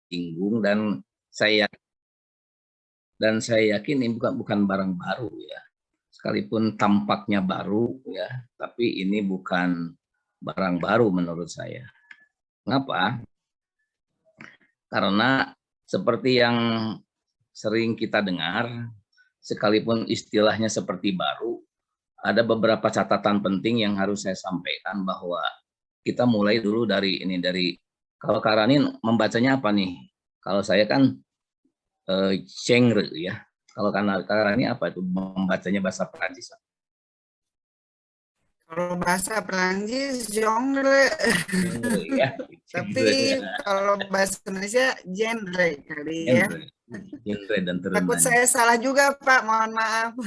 singgung, dan saya yakin ini bukan barang baru ya. Sekalipun tampaknya baru ya, tapi ini bukan barang baru menurut saya. Kenapa? Karena seperti yang sering kita dengar, sekalipun istilahnya seperti baru, ada beberapa catatan penting yang harus saya sampaikan, bahwa kita mulai dulu dari kalau Karanin membacanya apa nih? Kalau saya kan genre ya. Kalau Karanin apa itu membacanya bahasa Perancis? Kalau bahasa Perancis genre. Ya. Tapi kalau bahasa Indonesia genre kali ya. Genre dan turunannya. Takut saya salah juga Pak, mohon maaf.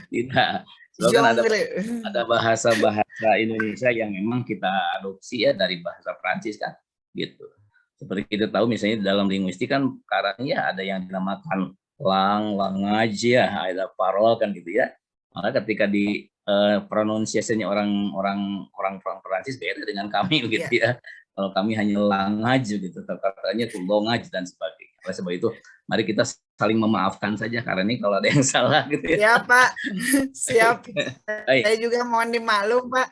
Tidak. So, kan ada bahasa-bahasa Indonesia yang memang kita adopsi ya dari bahasa Perancis kan, gitu. Seperti kita tahu misalnya dalam linguistik kan sekarang ya ada yang dinamakan language ya, ada parol kan gitu ya. Maka ketika di pronunciasinya orang Perancis beda dengan kami gitu ya. Kalau kami hanya language gitu, katanya itu language dan sebagainya. Oleh sebab itu, mari kita saling memaafkan saja karena ini kalau ada yang salah gitu ya. Ya Pak, siap. Saya juga mohon dimaklum Pak.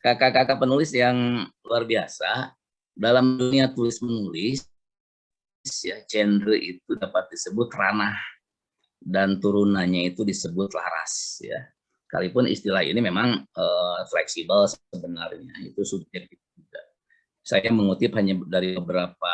Kakak-kakak penulis yang luar biasa dalam dunia tulis menulis ya, genre itu dapat disebut ranah dan turunannya itu disebut laras ya. Sekalipun istilah ini memang fleksibel sebenarnya, itu subjektif juga. Saya mengutip hanya dari beberapa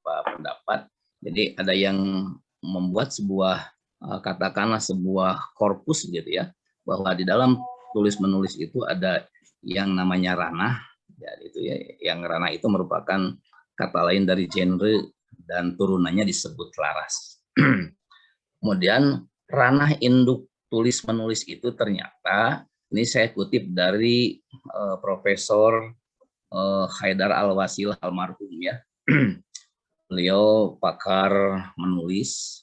pendapat. Jadi ada yang membuat sebuah katakanlah sebuah korpus gitu ya, bahwa di dalam tulis menulis itu ada yang namanya ranah ya, itu ya, yang ranah itu merupakan kata lain dari genre dan turunannya disebut laras. Kemudian ranah induk tulis menulis itu ternyata, ini saya kutip dari Profesor Haidar Al-Wasilah almarhum ya. Beliau pakar menulis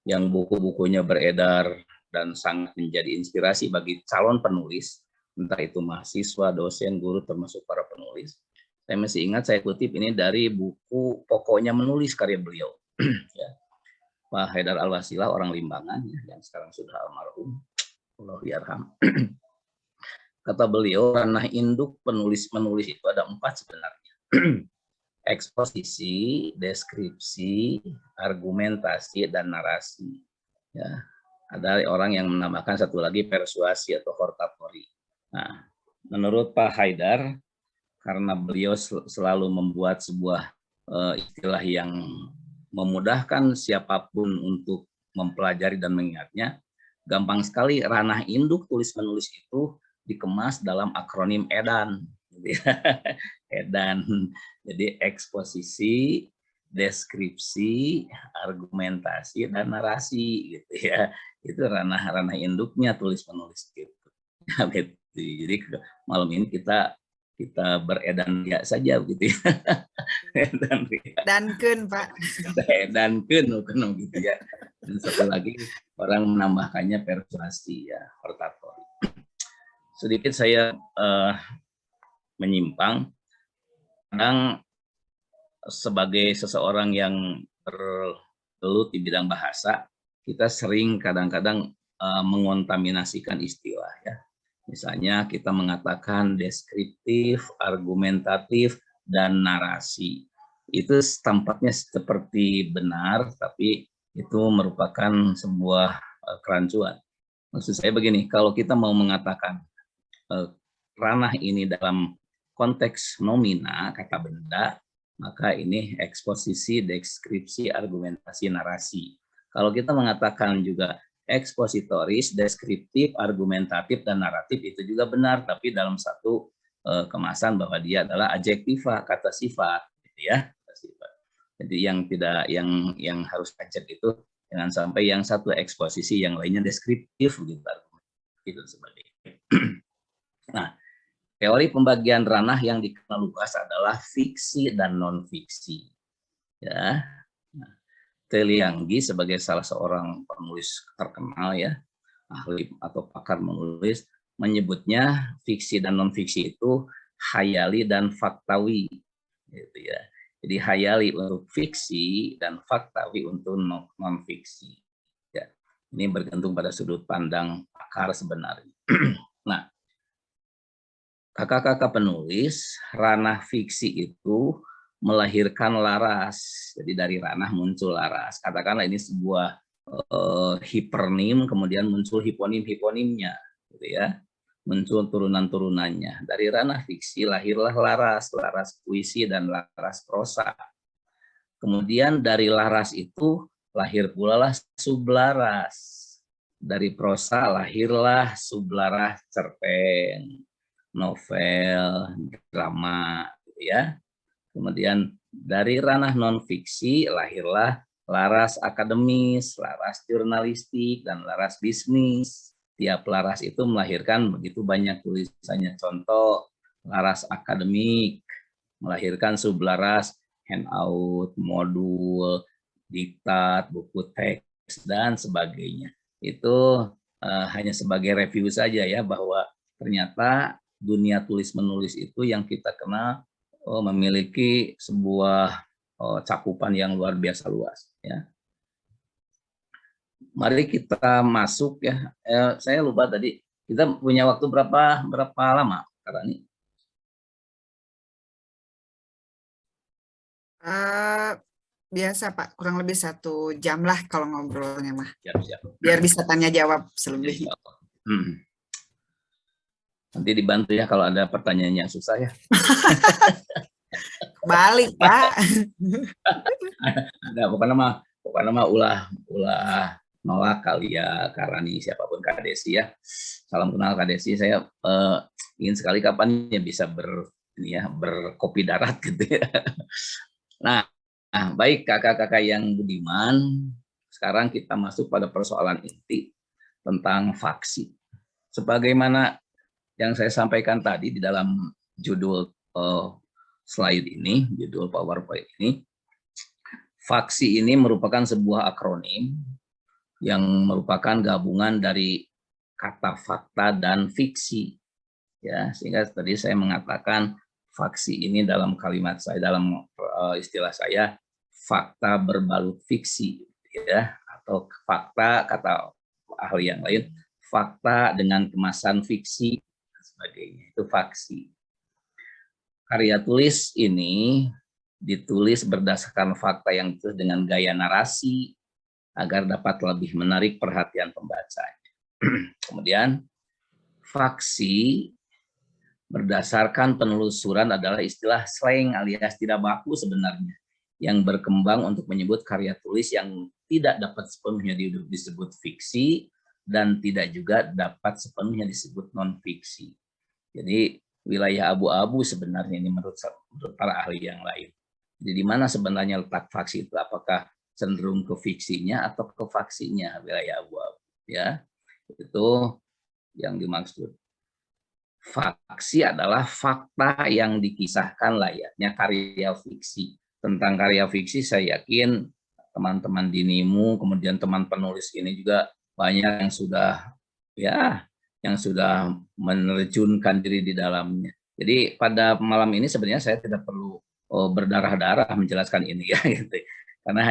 yang buku-bukunya beredar dan sangat menjadi inspirasi bagi calon penulis, entah itu mahasiswa, dosen, guru, termasuk para penulis. Saya masih ingat, saya kutip ini dari buku Pokoknya Menulis karya beliau. Ya. Pak Haidar Al-Wasilah, orang Limbangan yang sekarang sudah almarhum. Allahu yarham. Kata beliau, ranah induk penulis-menulis itu ada 4 sebenarnya. Eksposisi, deskripsi, argumentasi, dan narasi. Ya. Ada orang yang menambahkan satu lagi persuasi atau hortatori. Nah, menurut Pak Haidar, karena beliau selalu membuat sebuah istilah yang memudahkan siapapun untuk mempelajari dan mengingatnya, gampang sekali ranah induk tulis-menulis itu dikemas dalam akronim EDAN. EDAN. Jadi eksposisi, deskripsi, argumentasi, dan narasi gitu ya. Itu ranah-ranah induknya tulis-menulis gitu. Jadi malam ini kita beredan ria saja begitu ya. Dankeun Pak. Dankeun gitu ya. Dan satu lagi orang menambahkannya persuasi ya, hortatori. Sedikit saya menyimpang. Kadang sebagai seseorang yang bergelut di bidang bahasa, kita sering kadang-kadang mengontaminasikan istilah ya. Misalnya kita mengatakan deskriptif, argumentatif, dan narasi. Itu tampaknya seperti benar, tapi itu merupakan sebuah kerancuan. Maksud saya begini, kalau kita mau mengatakan ranah ini dalam konteks nomina, kata benda, maka ini eksposisi, deskripsi, argumentasi, narasi. Kalau kita mengatakan juga ekspositoris, deskriptif, argumentatif, dan naratif, itu juga benar, tapi dalam satu kemasan bahwa dia adalah adjektiva, kata sifat, gitu ya. Jadi yang harus dicek itu jangan sampai yang satu eksposisi, yang lainnya deskriptif, gitu, dan sebagainya. Nah, teori pembagian ranah yang dikenal luas adalah fiksi dan non-fiksi. Ya. Nah, Telianggi sebagai salah seorang penulis terkenal ya, ahli atau pakar menulis, menyebutnya fiksi dan non-fiksi itu hayali dan faktawi, gitu ya. Jadi hayali untuk fiksi dan faktawi untuk non fiksi. Ya, ini bergantung pada sudut pandang pakar sebenarnya. Nah, kakak-kakak penulis, ranah fiksi itu melahirkan laras. Jadi dari ranah muncul laras. Katakanlah ini sebuah hipernim, kemudian muncul hiponim-hiponimnya, gitu ya. Muncul turunan-turunannya. Dari ranah fiksi lahirlah laras, laras puisi dan laras prosa. Kemudian dari laras itu lahir pula lah sublaras. Dari prosa lahirlah sublaras cerpen, novel, drama, gitu ya. Kemudian dari ranah non fiksi lahirlah laras akademis, laras jurnalistik, dan laras bisnis. Tiap laras itu melahirkan begitu banyak tulisannya. Contoh, laras akademik melahirkan sublaras handout, modul, diktat, buku teks, dan sebagainya. Itu hanya sebagai review saja ya, bahwa ternyata dunia tulis-menulis itu yang kita kenal memiliki sebuah cakupan yang luar biasa luas ya. Mari kita masuk ya. Saya lupa tadi kita punya waktu berapa lama karena ini? Biasa Pak, kurang lebih 1 jam lah kalau ngobrolnya mah. Siap. Biar bisa tanya jawab selebihnya. Nanti dibantu ya kalau ada pertanyaan yang susah ya. Balik Pak. Ada bukan nama ulah nolak kali ya, karena nih siapapun Kak Desi ya. Salam kenal Kak Desi. Saya ingin sekali kapan ya bisa berkopi darat gitu ya. Nah, baik kakak-kakak yang budiman, sekarang kita masuk pada persoalan inti tentang faksi. Sebagaimana yang saya sampaikan tadi di dalam judul slide ini, judul PowerPoint ini, faksi ini merupakan sebuah akronim yang merupakan gabungan dari kata fakta dan fiksi. Ya, sehingga tadi saya mengatakan faksi ini dalam kalimat saya, dalam istilah saya, fakta berbalut fiksi, ya, atau fakta kata ahli yang lain, fakta dengan kemasan fiksi dan sebagainya, itu faksi. Karya tulis ini ditulis berdasarkan fakta yang ditulis dengan gaya narasi agar dapat lebih menarik perhatian pembacanya. Kemudian faksi berdasarkan penelusuran adalah istilah slang alias tidak baku sebenarnya yang berkembang untuk menyebut karya tulis yang tidak dapat sepenuhnya disebut fiksi dan tidak juga dapat sepenuhnya disebut non fiksi. Jadi wilayah abu-abu sebenarnya ini menurut para ahli yang lain. Jadi di mana sebenarnya letak faksi itu? Apakah cenderung ke fiksinya atau ke faksinya? Wilayah abu-abu ya. Itu yang dimaksud. Faksi adalah fakta yang dikisahkan layaknya karya fiksi. Tentang karya fiksi saya yakin teman-teman Dinimu, kemudian teman penulis ini juga banyak yang sudah menerjunkan diri di dalamnya. Jadi pada malam ini sebenarnya saya tidak perlu berdarah-darah menjelaskan ini ya, gitu. Karena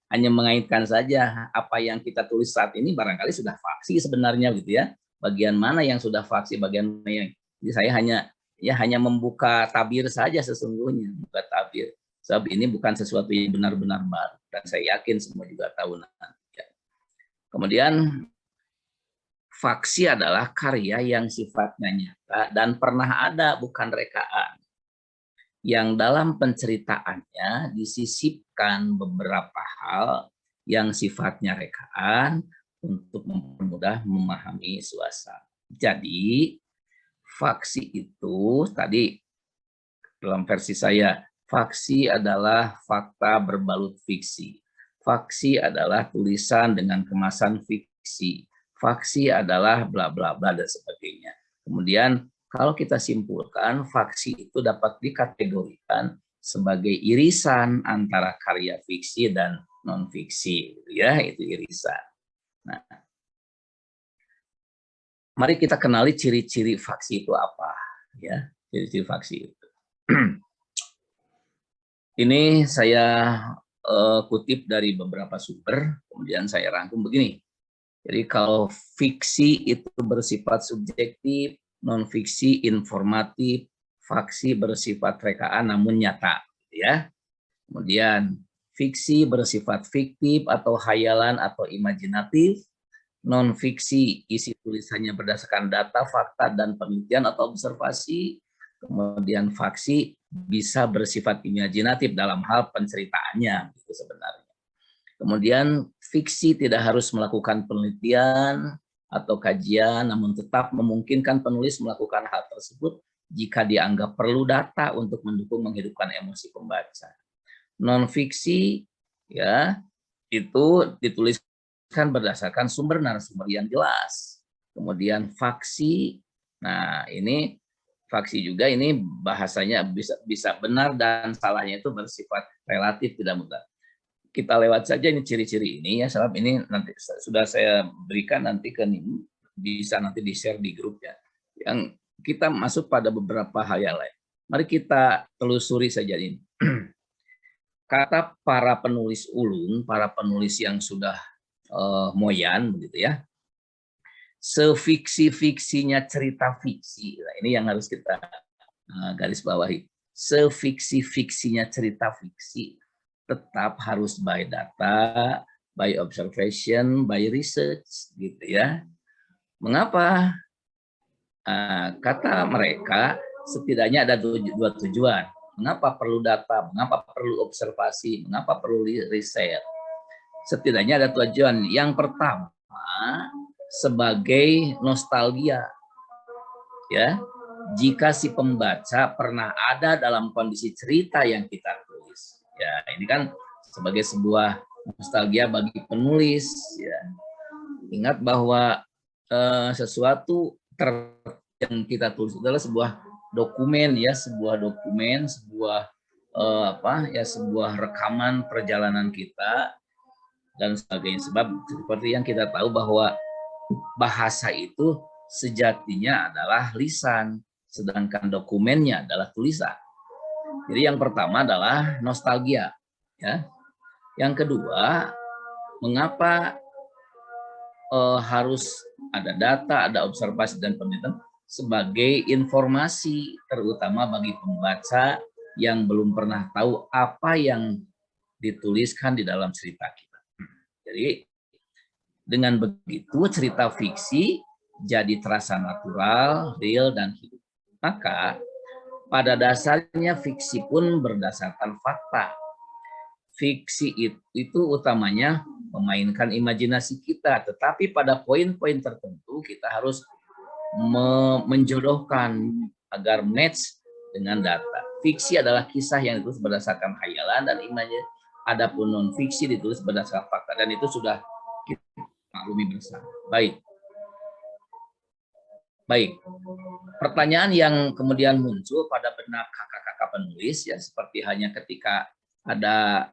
hanya mengaitkan saja apa yang kita tulis saat ini barangkali sudah faksi sebenarnya gitu ya. Bagian mana yang sudah faksi, bagian mana yang. Jadi saya hanya membuka tabir saja sesungguhnya, buka tabir. Sebab ini bukan sesuatu yang benar-benar baru dan saya yakin semua juga tahu nanti. Kemudian faksi adalah karya yang sifatnya nyata dan pernah ada, bukan rekaan. Yang dalam penceritaannya disisipkan beberapa hal yang sifatnya rekaan untuk mempermudah memahami suasana. Jadi, faksi itu tadi dalam versi saya, faksi adalah fakta berbalut fiksi. Faksi adalah tulisan dengan kemasan fiksi. Faksi adalah bla bla bla dan sebagainya. Kemudian kalau kita simpulkan, faksi itu dapat dikategorikan sebagai irisan antara karya fiksi dan non fiksi, ya, itu irisan. Nah, mari kita kenali ciri-ciri faksi itu apa, ya. ciri-ciri faksi itu. Ini saya kutip dari beberapa sumber, kemudian saya rangkum begini. Jadi kalau fiksi itu bersifat subjektif, non-fiksi informatif, faksi bersifat rekaan namun nyata, ya. Kemudian fiksi bersifat fiktif atau hayalan atau imajinatif, non-fiksi isi tulisannya berdasarkan data, fakta, dan penelitian atau observasi. Kemudian faksi bisa bersifat imajinatif dalam hal penceritaannya, itu sebenarnya. Kemudian fiksi tidak harus melakukan penelitian atau kajian, namun tetap memungkinkan penulis melakukan hal tersebut jika dianggap perlu data untuk mendukung menghidupkan emosi pembaca. Non-fiksi ya itu dituliskan berdasarkan sumber narasumber yang jelas. Kemudian faksi, nah ini faksi juga ini bahasanya bisa benar dan salahnya itu bersifat relatif, tidak mutlak. Kita lewat saja ini ciri-ciri ini ya, sebab ini nanti sudah saya berikan nanti ke NIM, bisa nanti di-share di grup ya. Yang kita masuk pada beberapa hal yang lain. Mari kita telusuri saja ini. Kata para penulis ulung, para penulis yang sudah moyan begitu ya. Sefiksi-fiksinya cerita fiksi. Nah, ini yang harus kita garis bawahi. Sefiksi-fiksinya cerita fiksi tetap harus by data, by observation, by research, gitu ya. Mengapa? Kata mereka setidaknya ada dua tujuan. Mengapa perlu data? Mengapa perlu observasi? Mengapa perlu riset? Setidaknya ada tujuan. Yang pertama, sebagai nostalgia, ya. Jika si pembaca pernah ada dalam kondisi cerita yang kita tulis, ya ini kan sebagai sebuah nostalgia bagi penulis, ya. Ingat bahwa sesuatu yang kita tulis adalah sebuah dokumen, ya, sebuah dokumen, sebuah sebuah rekaman perjalanan kita dan sebagainya. Sebab seperti yang kita tahu bahwa bahasa itu sejatinya adalah lisan, sedangkan dokumennya adalah tulisan. Jadi yang pertama adalah nostalgia, ya. Yang kedua, mengapa harus ada data, ada observasi dan penelitian sebagai informasi, terutama bagi pembaca yang belum pernah tahu apa yang dituliskan di dalam cerita kita. Jadi dengan begitu cerita fiksi jadi terasa natural, real, dan hidup. Maka pada dasarnya fiksi pun berdasarkan fakta. Fiksi itu utamanya memainkan imajinasi kita, tetapi pada poin-poin tertentu kita harus menjodohkan agar match dengan data. Fiksi adalah kisah yang ditulis berdasarkan khayalan dan imajinasi. Adapun non fiksi ditulis berdasarkan fakta, dan itu sudah kita maklumi bersama. Baik. Pertanyaan yang kemudian muncul pada benak kakak-kakak penulis, ya, seperti hanya ketika ada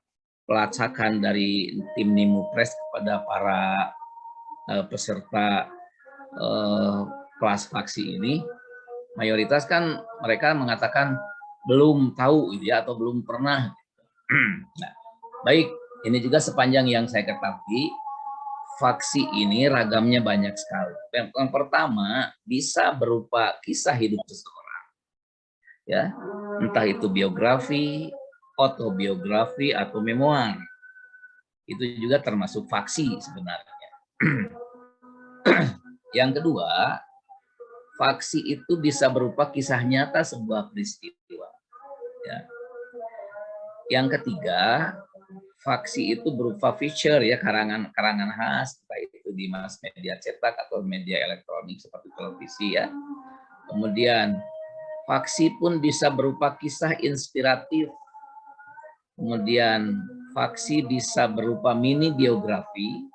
pelacakan dari tim Nimu Press kepada para peserta kelas faksi ini, mayoritas kan mereka mengatakan belum tahu, ya, atau belum pernah. Nah, baik, ini juga sepanjang yang saya ketahui, faksi ini ragamnya banyak sekali. Yang pertama bisa berupa kisah hidup seseorang, ya, entah itu biografi, autobiografi, atau memoir. Itu juga termasuk faksi sebenarnya. Yang kedua, faksi itu bisa berupa kisah nyata sebuah peristiwa, ya. Yang ketiga, faksi itu berupa feature, ya, karangan khas, entah itu di mass media cetak atau media elektronik seperti televisi, ya. Kemudian faksi pun bisa berupa kisah inspiratif. Kemudian faksi bisa berupa mini biografi.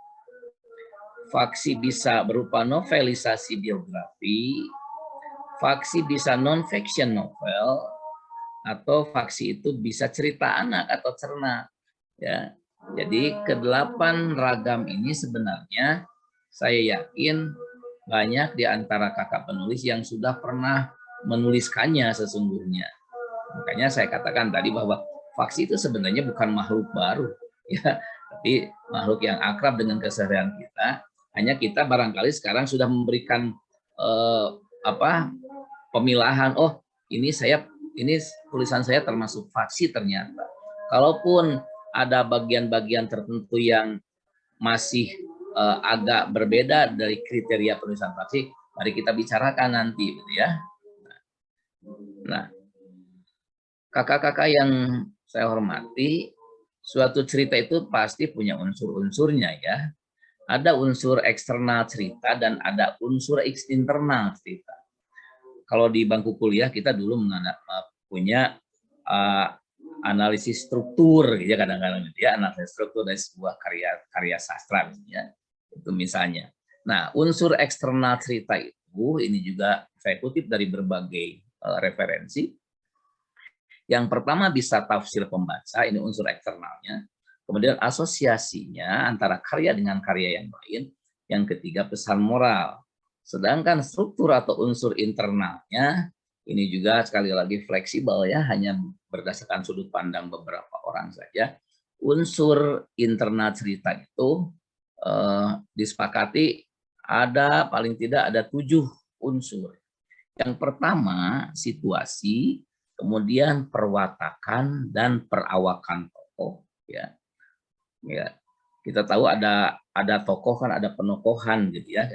Faksi bisa berupa novelisasi biografi. Faksi bisa non-fiction novel, atau faksi itu bisa cerita anak atau cerna, ya. Jadi ke-8 ragam ini sebenarnya saya yakin banyak di antara kakak penulis yang sudah pernah menuliskannya sesungguhnya. Makanya saya katakan tadi bahwa faksi itu sebenarnya bukan makhluk baru, ya, tapi makhluk yang akrab dengan keseharian kita. Hanya kita barangkali sekarang sudah memberikan pemilahan. Oh, ini tulisan saya termasuk faksi ternyata. Kalaupun ada bagian-bagian tertentu yang masih agak berbeda dari kriteria penulisan faksi, mari kita bicarakan nanti, gitu ya. Nah, kakak-kakak yang saya hormati, suatu cerita itu pasti punya unsur-unsurnya ya. Ada unsur eksternal cerita dan ada unsur internal cerita. Kalau di bangku kuliah kita dulu punya analisis struktur, ya kadang-kadang ya, analisis struktur dari sebuah karya sastra, ya itu misalnya. Nah, unsur eksternal cerita itu ini juga saya kutip dari berbagai referensi. Yang pertama bisa tafsir pembaca, ini unsur eksternalnya. Kemudian asosiasinya antara karya dengan karya yang lain. Yang ketiga pesan moral. Sedangkan struktur atau unsur internalnya ini juga sekali lagi fleksibel ya, hanya berdasarkan sudut pandang beberapa orang saja. Unsur internal cerita itu disepakati ada paling tidak ada 7 unsur. Yang pertama situasi, kemudian perwatakan dan perawakan tokoh ya. Ya, kita tahu ada tokoh kan, ada penokohan gitu ya.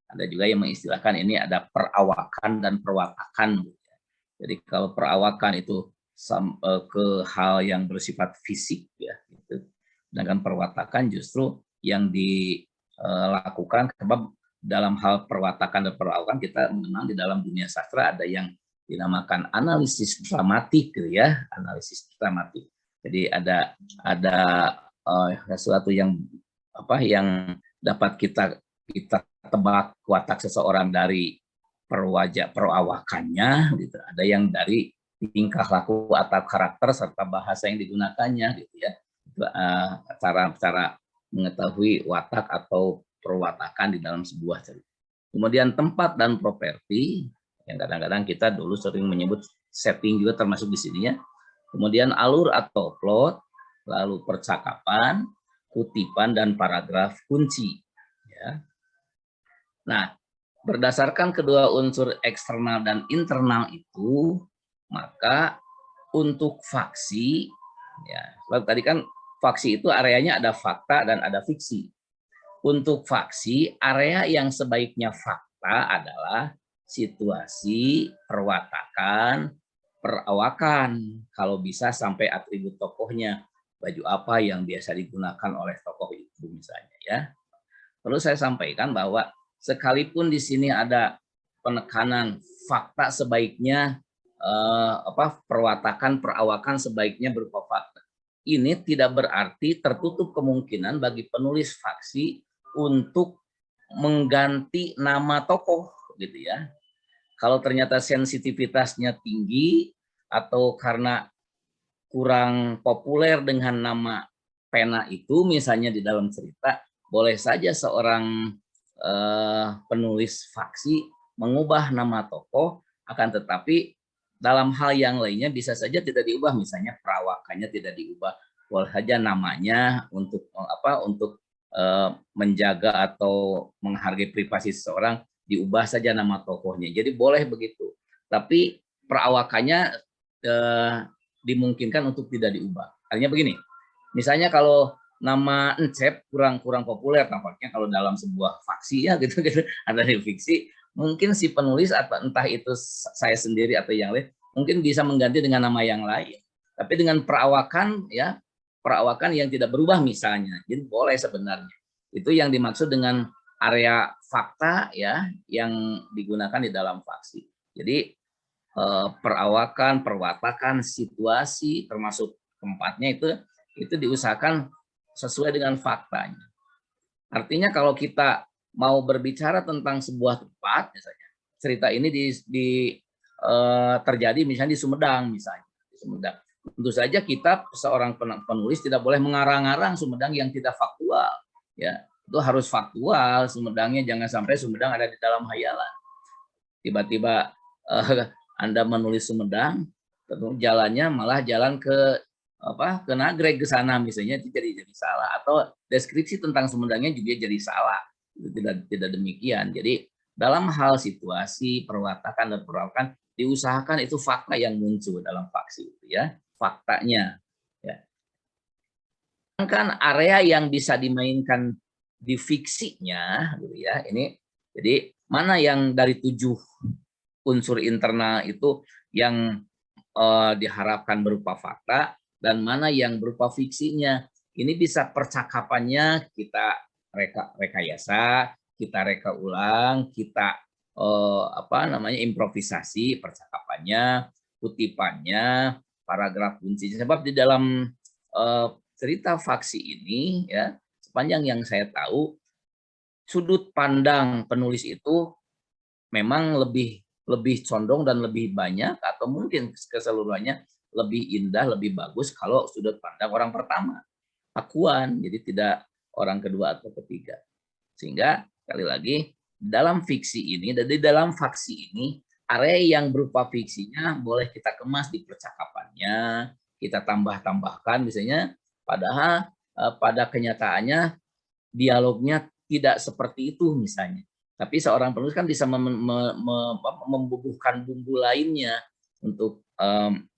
Ada juga yang mengistilahkan ini ada perawakan dan perwatakan. Gitu ya. Jadi kalau perawakan itu ke hal yang bersifat fisik ya, gitu. Sedangkan perwatakan justru yang dilakukan sebab dalam hal perwatakan dan perawakan kita mengenal di dalam dunia sastra ada yang dinamakan analisis dramatik gitu ya, analisis dramatik. Jadi ada sesuatu yang yang dapat kita tebak watak seseorang dari perawakannya gitu. Ada yang dari tingkah laku atau karakter serta bahasa yang digunakannya gitu ya. Itu cara mengetahui watak atau perwatakan di dalam sebuah cerita. Kemudian tempat dan properti yang kadang-kadang kita dulu sering menyebut setting juga termasuk di sini ya. Kemudian alur atau plot, lalu percakapan, kutipan, dan paragraf kunci. Ya. Nah, berdasarkan kedua unsur eksternal dan internal itu, maka untuk faksi, ya, sebab tadi kan faksi itu areanya ada fakta dan ada fiksi. Untuk faksi, area yang sebaiknya fakta adalah situasi, perwatakan, perawakan, kalau bisa sampai atribut tokohnya, baju apa yang biasa digunakan oleh tokoh itu misalnya ya. Perlu saya sampaikan bahwa sekalipun di sini ada penekanan fakta sebaiknya perwatakan, perawakan sebaiknya berupa fakta. Ini tidak berarti tertutup kemungkinan bagi penulis faksi untuk mengganti nama tokoh gitu ya. Kalau ternyata sensitivitasnya tinggi atau karena kurang populer dengan nama pena itu misalnya di dalam cerita, boleh saja seorang penulis faksi mengubah nama tokoh, akan tetapi dalam hal yang lainnya bisa saja tidak diubah, misalnya perawakannya tidak diubah, boleh saja namanya untuk menjaga atau menghargai privasi seseorang diubah saja nama tokohnya. Jadi boleh begitu. Tapi perawakannya dimungkinkan untuk tidak diubah. Artinya begini, misalnya kalau nama Encep kurang populer tampaknya kalau dalam sebuah faksi ya gitu ada di fiksi, mungkin si penulis atau entah itu saya sendiri atau yang lain mungkin bisa mengganti dengan nama yang lain. Tapi dengan perawakan ya, perawakan yang tidak berubah misalnya, jadi boleh sebenarnya. Itu yang dimaksud dengan area fakta ya yang digunakan di dalam faksi. Jadi perawakan, perwatakan, situasi, termasuk tempatnya itu diusahakan sesuai dengan faktanya. Artinya kalau kita mau berbicara tentang sebuah tempat, misalnya cerita ini terjadi misalnya di Sumedang misalnya, di Sumedang. Tentu saja kita seorang penulis tidak boleh mengarang-arang Sumedang yang tidak faktual, ya itu harus faktual. Sumedangnya jangan sampai Sumedang ada di dalam hayalan. Tiba-tiba Anda menulis Sumedang, jalannya malah jalan ke ke Nagreg ke sana misalnya, itu jadi salah, atau deskripsi tentang Sumedangnya juga jadi salah. Itu tidak demikian. Jadi dalam hal situasi perwatakan dan perawakan diusahakan itu fakta yang muncul dalam faksi itu ya, faktanya ya. Kan area yang bisa dimainkan di fiksinya gitu ya, ini jadi mana yang dari 7 unsur internal itu yang diharapkan berupa fakta dan mana yang berupa fiksinya. Ini bisa percakapannya kita rekayasa, kita reka ulang, kita improvisasi percakapannya, kutipannya, paragraf kuncinya. Sebab di dalam cerita faksi ini ya, sepanjang yang saya tahu, sudut pandang penulis itu memang lebih condong dan lebih banyak atau mungkin keseluruhannya lebih indah, lebih bagus kalau sudut pandang orang pertama, akuan, jadi tidak orang kedua atau ketiga. Sehingga sekali lagi dalam fiksi ini dan di dalam faksi ini, area yang berupa fiksinya boleh kita kemas di percakapannya, kita tambah-tambahkan misalnya, padahal pada kenyataannya dialognya tidak seperti itu misalnya. Tapi seorang penulis kan bisa membubuhkan bumbu lainnya untuk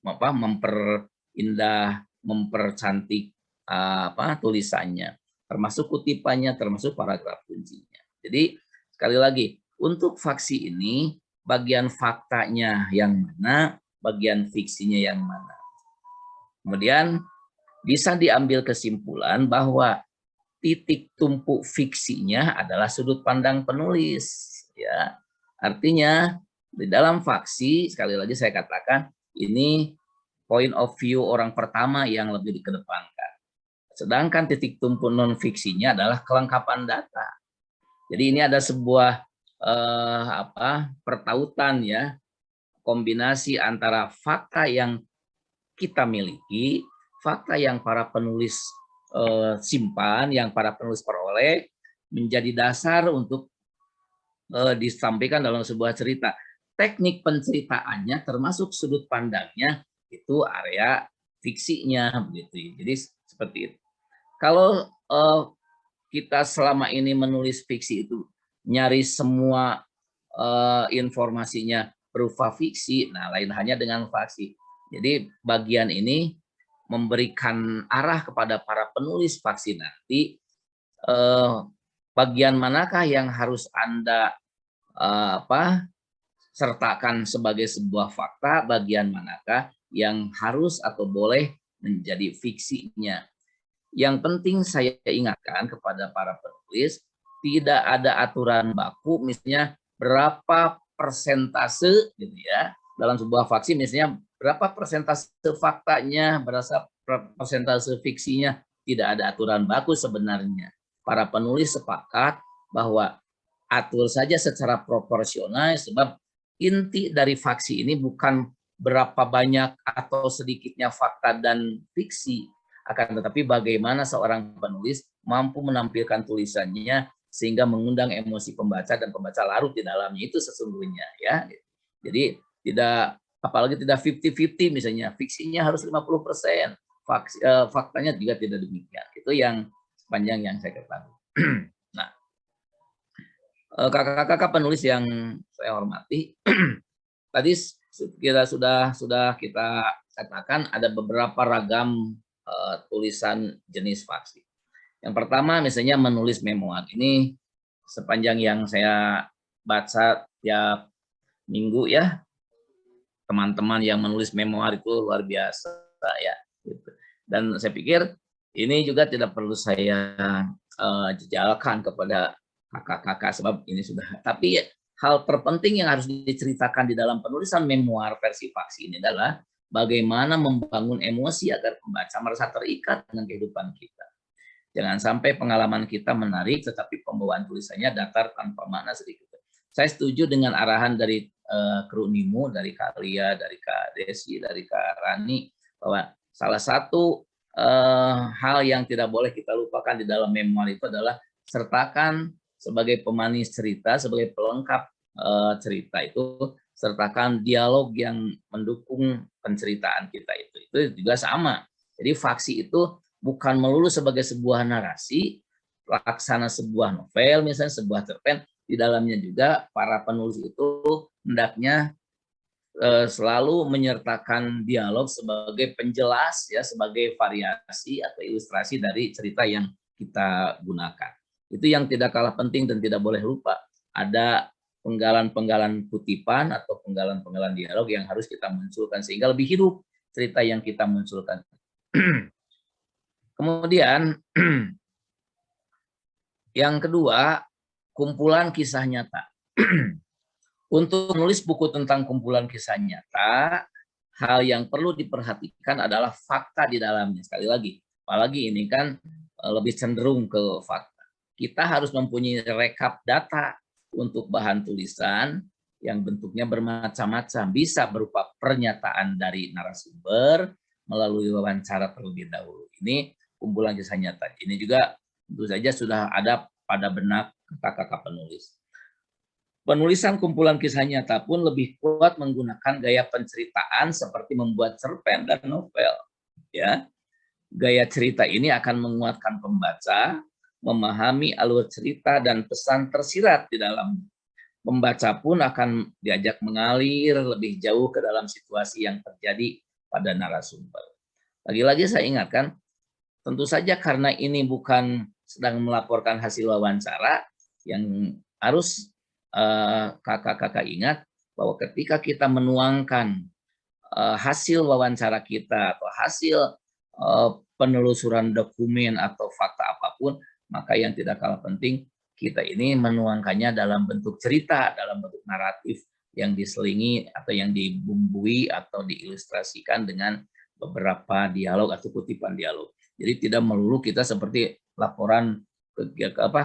memperindah, mempercantik tulisannya, termasuk kutipannya, termasuk paragraf kuncinya. Jadi sekali lagi, untuk faksi ini bagian faktanya yang mana, bagian fiksinya yang mana. Kemudian bisa diambil kesimpulan bahwa titik tumpu fiksinya adalah sudut pandang penulis ya. Artinya di dalam faksi, sekali lagi saya katakan, ini point of view orang pertama yang lebih dikedepankan. Sedangkan titik tumpu non fiksinya adalah kelengkapan data. Jadi ini ada sebuah pertautan ya, kombinasi antara fakta yang kita miliki, fakta yang para penulis simpan, yang para penulis peroleh, menjadi dasar untuk disampaikan dalam sebuah cerita. Teknik penceritaannya termasuk sudut pandangnya itu area fiksinya begitu. Jadi seperti itu. Kalau kita selama ini menulis fiksi itu nyari semua informasinya berupa fiksi, nah lain hanya dengan faksi. Jadi bagian ini memberikan arah kepada para penulis faksi nanti, bagian manakah yang harus Anda sertakan sebagai sebuah fakta, bagian manakah yang harus atau boleh menjadi fiksinya. Yang penting saya ingatkan kepada para penulis, tidak ada aturan baku, misalnya berapa persentase gitu ya, dalam sebuah faksi misalnya berapa persentase faktanya, berapa persentase fiksinya, tidak ada aturan baku sebenarnya. Para penulis sepakat bahwa atur saja secara proporsional, sebab inti dari faksi ini bukan berapa banyak atau sedikitnya fakta dan fiksi, akan tetapi bagaimana seorang penulis mampu menampilkan tulisannya sehingga mengundang emosi pembaca dan pembaca larut di dalamnya, itu sesungguhnya ya. Jadi tidak, apalagi tidak 50-50 misalnya, fiksinya harus 50%, faktanya juga tidak demikian. Itu yang sepanjang yang saya ketahui. Nah, kakak-kakak penulis yang saya hormati, tadi kita sudah kita katakan ada beberapa ragam tulisan jenis faksi. Yang pertama misalnya menulis memoir. Ini sepanjang yang saya baca tiap minggu ya, teman-teman yang menulis memoir itu luar biasa ya. Dan saya pikir ini juga tidak perlu saya jejalkan kepada kakak-kakak sebab ini sudah. Tapi hal terpenting yang harus diceritakan di dalam penulisan memoir versi faksi ini adalah bagaimana membangun emosi agar pembaca merasa terikat dengan kehidupan kita. Jangan sampai pengalaman kita menarik tetapi pembawaan tulisannya datar tanpa makna sedikit. Saya setuju dengan arahan dari kru Nimo, dari Kak Lia, dari Kak Desi, dari Kak Rani, bahwa salah satu hal yang tidak boleh kita lupakan di dalam memoir itu adalah sertakan sebagai pemanis cerita, sebagai pelengkap cerita itu, sertakan dialog yang mendukung penceritaan kita itu. Itu juga sama. Jadi faksi itu bukan melulu sebagai sebuah narasi, laksana sebuah novel, misalnya sebuah cerpen, di dalamnya juga para penulis itu hendaknya selalu menyertakan dialog sebagai penjelas, ya, sebagai variasi atau ilustrasi dari cerita yang kita gunakan. Itu yang tidak kalah penting dan tidak boleh lupa. Ada penggalan-penggalan kutipan atau penggalan-penggalan dialog yang harus kita munculkan sehingga lebih hidup cerita yang kita munculkan. Kemudian yang kedua, kumpulan kisah nyata. Untuk menulis buku tentang kumpulan kisah nyata, hal yang perlu diperhatikan adalah fakta di dalamnya. Sekali lagi, apalagi ini kan lebih cenderung ke fakta. Kita harus mempunyai rekap data untuk bahan tulisan yang bentuknya bermacam-macam. Bisa berupa pernyataan dari narasumber melalui wawancara terlebih dahulu. Ini kumpulan kisah nyata. Ini juga tentu saja sudah ada pada benak kakak-kakak penulis. Penulisan kumpulan kisah nyata pun lebih kuat menggunakan gaya penceritaan seperti membuat cerpen dan novel. Ya, gaya cerita ini akan menguatkan pembaca, memahami alur cerita dan pesan tersirat di dalam. Pembaca pun akan diajak mengalir lebih jauh ke dalam situasi yang terjadi pada narasumber. Lagi-lagi saya ingatkan, tentu saja karena ini bukan sedang melaporkan hasil wawancara, yang harus kakak-kakak ingat bahwa ketika kita menuangkan hasil wawancara kita atau hasil penelusuran dokumen atau fakta apapun, maka yang tidak kalah penting kita ini menuangkannya dalam bentuk cerita, dalam bentuk naratif yang diselingi atau yang dibumbui atau diilustrasikan dengan beberapa dialog atau kutipan dialog. Jadi tidak melulu kita seperti laporan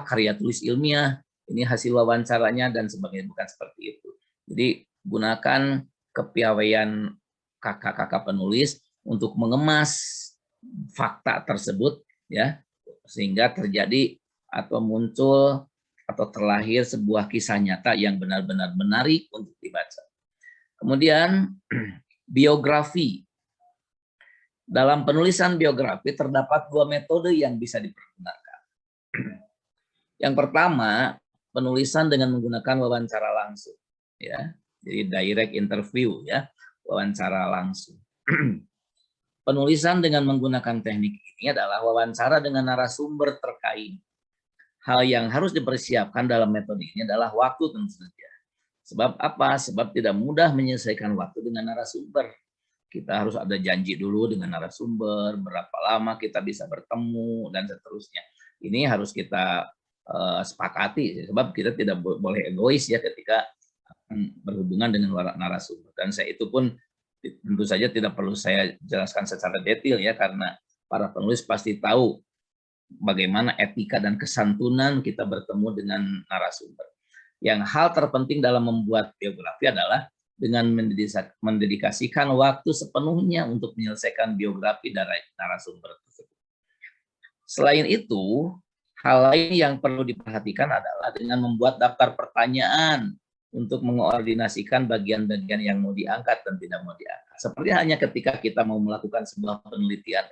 karya tulis ilmiah, ini hasil wawancaranya dan sebagainya, bukan seperti itu. Jadi gunakan kepiawaian kakak-kakak penulis untuk mengemas fakta tersebut, ya, sehingga terjadi atau muncul atau terlahir sebuah kisah nyata yang benar-benar menarik untuk dibaca. Kemudian biografi. Dalam penulisan biografi terdapat dua metode yang bisa dipergunakan. Yang pertama, penulisan dengan menggunakan wawancara langsung, ya, jadi direct interview, ya, wawancara langsung. Penulisan dengan menggunakan teknik ini adalah wawancara dengan narasumber terkait. Hal yang harus dipersiapkan dalam metode ini adalah waktu tentu saja. Sebab apa? Sebab tidak mudah menyelesaikan waktu dengan narasumber. Kita harus ada janji dulu dengan narasumber, berapa lama kita bisa bertemu, dan seterusnya. Ini harus kita sepakati, sebab kita tidak boleh egois ya ketika berhubungan dengan narasumber. Dan saya itu pun tentu saja tidak perlu saya jelaskan secara detail ya, karena para penulis pasti tahu bagaimana etika dan kesantunan kita bertemu dengan narasumber. Yang hal terpenting dalam membuat biografi adalah dengan mendedikasikan waktu sepenuhnya untuk menyelesaikan biografi dari narasumber tersebut. Selain itu, hal lain yang perlu diperhatikan adalah dengan membuat daftar pertanyaan untuk mengkoordinasikan bagian-bagian yang mau diangkat dan tidak mau diangkat. Seperti hanya ketika kita mau melakukan sebuah penelitian,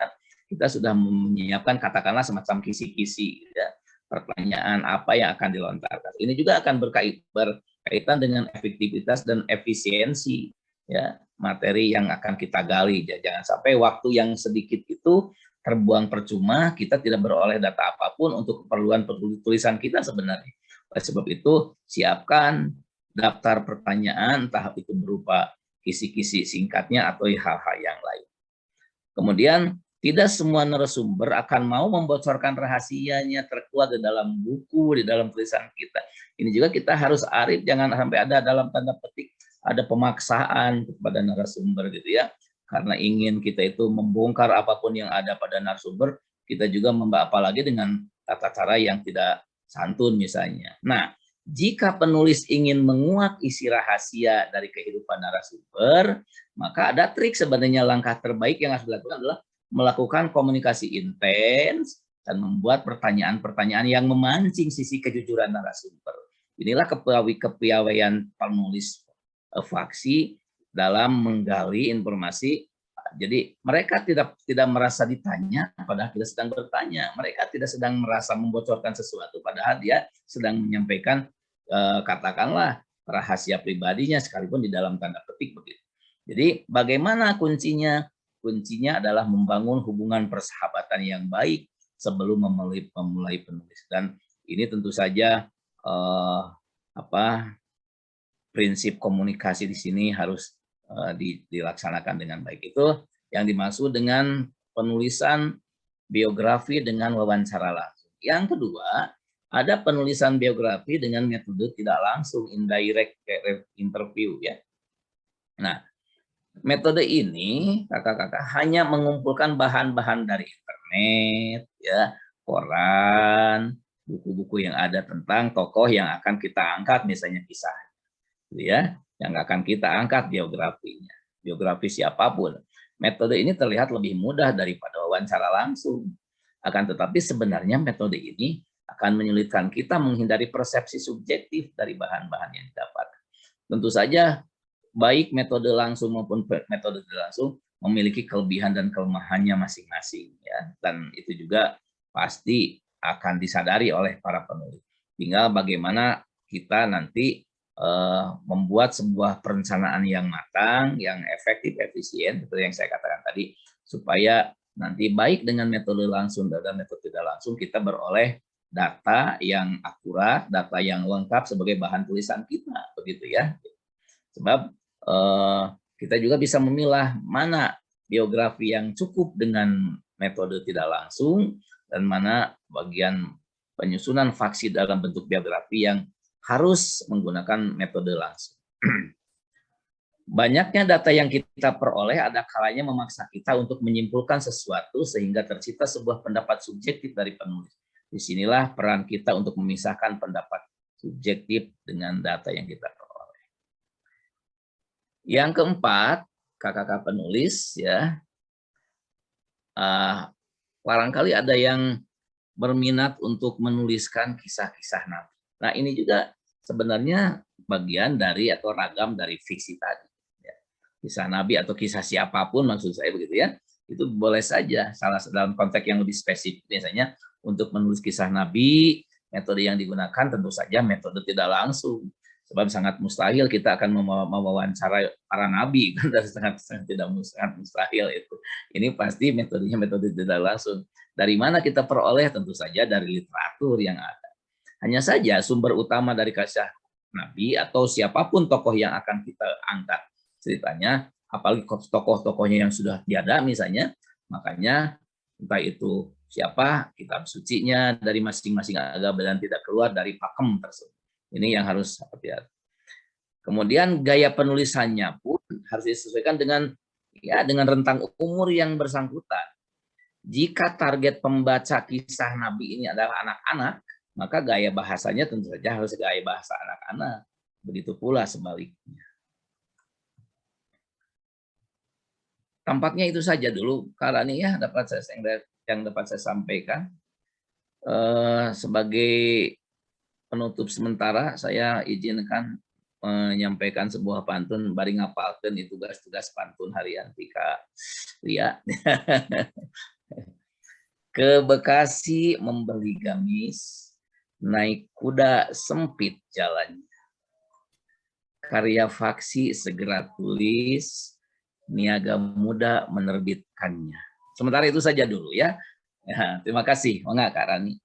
kita sudah menyiapkan katakanlah semacam kisi-kisi, ya, pertanyaan apa yang akan dilontarkan. Ini juga akan berkaitan dengan efektivitas dan efisiensi, ya, materi yang akan kita gali. Jangan sampai waktu yang sedikit itu terbuang percuma, kita tidak beroleh data apapun untuk keperluan tulisan kita sebenarnya. Oleh sebab itu, siapkan daftar pertanyaan, entah itu berupa kisi-kisi singkatnya atau hal-hal yang lain. Kemudian, tidak semua narasumber akan mau membocorkan rahasianya terkuat di dalam buku, di dalam tulisan kita. Ini juga kita harus arif, jangan sampai ada dalam tanda petik ada pemaksaan kepada narasumber gitu ya. Karena ingin kita itu membongkar apapun yang ada pada narasumber, kita juga apalagi dengan tata cara yang tidak santun misalnya. Nah, jika penulis ingin menguak isi rahasia dari kehidupan narasumber, maka ada trik sebenarnya. Langkah terbaik yang harus dilakukan adalah melakukan komunikasi intens dan membuat pertanyaan-pertanyaan yang memancing sisi kejujuran narasumber. Inilah kepiawaian penulis faksi dalam menggali informasi. Jadi mereka tidak merasa ditanya, padahal kita sedang bertanya. Mereka tidak sedang merasa membocorkan sesuatu, padahal dia sedang menyampaikan katakanlah rahasia pribadinya, sekalipun di dalam tanda petik begitu. Jadi bagaimana kuncinya? Kuncinya adalah membangun hubungan persahabatan yang baik sebelum memulai penulis. Dan ini tentu saja prinsip komunikasi di sini harus dilaksanakan dengan baik. Itu yang dimaksud dengan penulisan biografi dengan wawancara langsung. Yang kedua, ada penulisan biografi dengan metode tidak langsung, indirect interview ya. Nah, metode ini kakak-kakak hanya mengumpulkan bahan-bahan dari internet ya, koran, buku-buku yang ada tentang tokoh yang akan kita angkat, misalnya kisah ya, yang akan kita angkat biografinya, biografi siapapun. Metode ini terlihat lebih mudah daripada wawancara langsung. Akan tetapi sebenarnya metode ini akan menyulitkan kita menghindari persepsi subjektif dari bahan-bahan yang didapat. Tentu saja baik metode langsung maupun metode tidak langsung memiliki kelebihan dan kelemahannya masing-masing ya, dan itu juga pasti akan disadari oleh para penulis. Tinggal bagaimana kita nanti membuat sebuah perencanaan yang matang, yang efektif, efisien, seperti yang saya katakan tadi, supaya nanti baik dengan metode langsung dan metode tidak langsung kita beroleh data yang akurat, data yang lengkap sebagai bahan tulisan kita, begitu ya. Sebab kita juga bisa memilah mana biografi yang cukup dengan metode tidak langsung dan mana bagian penyusunan faksi dalam bentuk biografi yang harus menggunakan metode langsung. Banyaknya data yang kita peroleh ada kalanya memaksa kita untuk menyimpulkan sesuatu sehingga tercipta sebuah pendapat subjektif dari penulis. Disinilah peran kita untuk memisahkan pendapat subjektif dengan data yang kita peroleh. Yang keempat, kakak-kakak penulis ya, barangkali ada yang berminat untuk menuliskan kisah-kisah Nabi. Nah, ini juga sebenarnya bagian dari atau ragam dari fiksi tadi. Ya. Kisah Nabi atau kisah siapapun maksud saya begitu ya, itu boleh saja salah dalam konteks yang lebih spesifik. Misalnya untuk menulis kisah Nabi, metode yang digunakan tentu saja metode tidak langsung. Sebab sangat mustahil kita akan mewawancara para nabi, kan sangat mustahil itu. Ini pasti metodenya metode tidak langsung. Dari mana kita peroleh? Tentu saja dari literatur yang ada. Hanya saja sumber utama dari kisah Nabi atau siapapun tokoh yang akan kita angkat ceritanya, apalagi tokoh-tokohnya yang sudah tiada misalnya, makanya entah itu siapa, kitab sucinya dari masing-masing agama dan tidak keluar dari pakem tersebut. Ini yang harus hati-hati. Kemudian gaya penulisannya pun harus disesuaikan dengan rentang umur yang bersangkutan. Jika target pembaca kisah Nabi ini adalah anak-anak, maka gaya bahasanya tentu saja harus gaya bahasa anak-anak. Begitu pula sebaliknya. Tampaknya itu saja dulu karena ini ya yang dapat saya sampaikan. Sebagai penutup sementara, saya izinkan menyampaikan sebuah pantun bari ngapalkeun itu tugas-tugas pantun harian Tika Lia. Ke Bekasi membeli gamis, naik kuda sempit jalannya. Karya faksi segera tulis, niaga muda menerbitkannya. Sementara itu saja dulu ya. Terima kasih. Monggo Kak Rani.